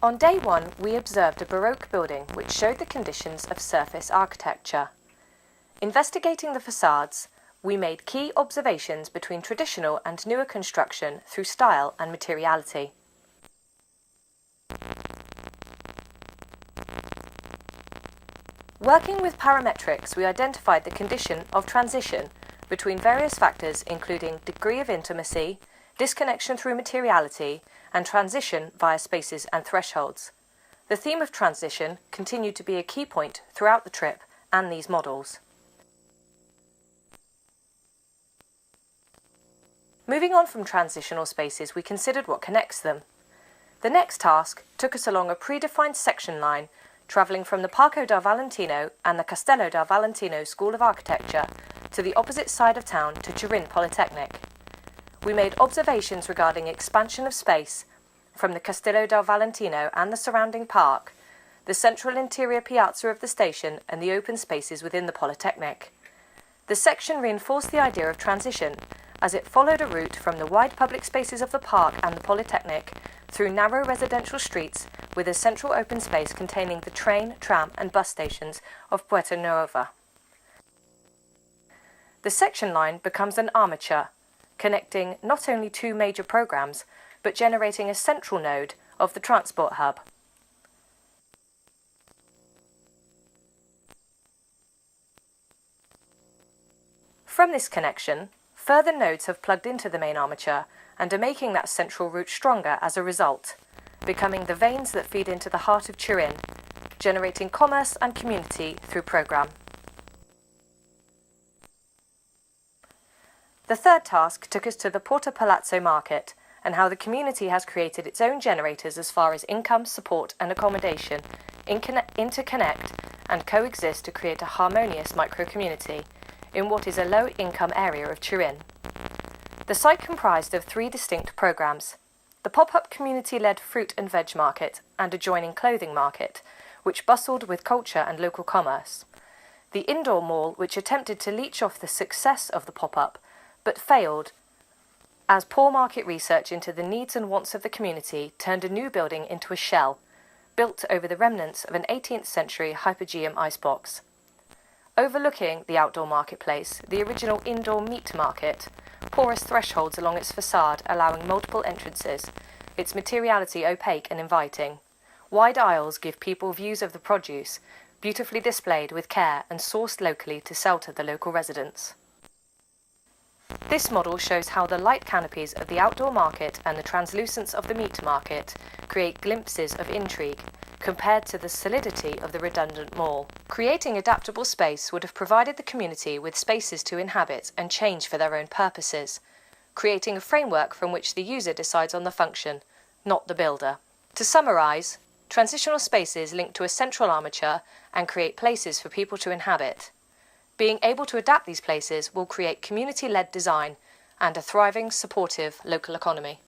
On day one, we observed a Baroque building which showed the conditions of surface architecture. Investigating the facades, we made key observations between traditional and newer construction through style and materiality. Working with parametrics, we identified the condition of transition between various factors including degree of intimacy, disconnection through materiality, and transition via spaces and thresholds. The theme of transition continued to be a key point throughout the trip and these models. Moving on from transitional spaces, we considered what connects them. The next task took us along a predefined section line, travelling from the Parco del Valentino and the Castello del Valentino School of Architecture to the opposite side of town to Turin Polytechnic. We made observations regarding expansion of space from the Castello del Valentino and the surrounding park, the central interior piazza of the station and the open spaces within the Polytechnic. The section reinforced the idea of transition, as it followed a route from the wide public spaces of the park and the Polytechnic through narrow residential streets with a central open space containing the train, tram and bus stations of Puerta Nuova. The section line becomes an armature, connecting not only two major programs, but generating a central node of the transport hub. From this connection, further nodes have plugged into the main armature and are making that central route stronger as a result, becoming the veins that feed into the heart of Turin, generating commerce and community through programme. The third task took us to the Porta Palazzo market and how the community has created its own generators as far as income, support and accommodation interconnect and coexist to create a harmonious micro-community in what is a low-income area of Turin. The site comprised of three distinct programmes: the pop-up community-led fruit and veg market and adjoining clothing market, which bustled with culture and local commerce; the indoor mall, which attempted to leech off the success of the pop-up, but failed, as poor market research into the needs and wants of the community turned a new building into a shell, built over the remnants of an 18th century hypogeum icebox. Overlooking the outdoor marketplace, the original indoor meat market, porous thresholds along its facade allowing multiple entrances, its materiality opaque and inviting. Wide aisles give people views of the produce, beautifully displayed with care and sourced locally to sell to the local residents. This model shows how the light canopies of the outdoor market and the translucence of the meat market create glimpses of intrigue, compared to the solidity of the redundant mall. Creating adaptable space would have provided the community with spaces to inhabit and change for their own purposes, creating a framework from which the user decides on the function, not the builder. To summarise, transitional spaces link to a central armature and create places for people to inhabit. Being able to adapt these places will create community-led design and a thriving, supportive local economy.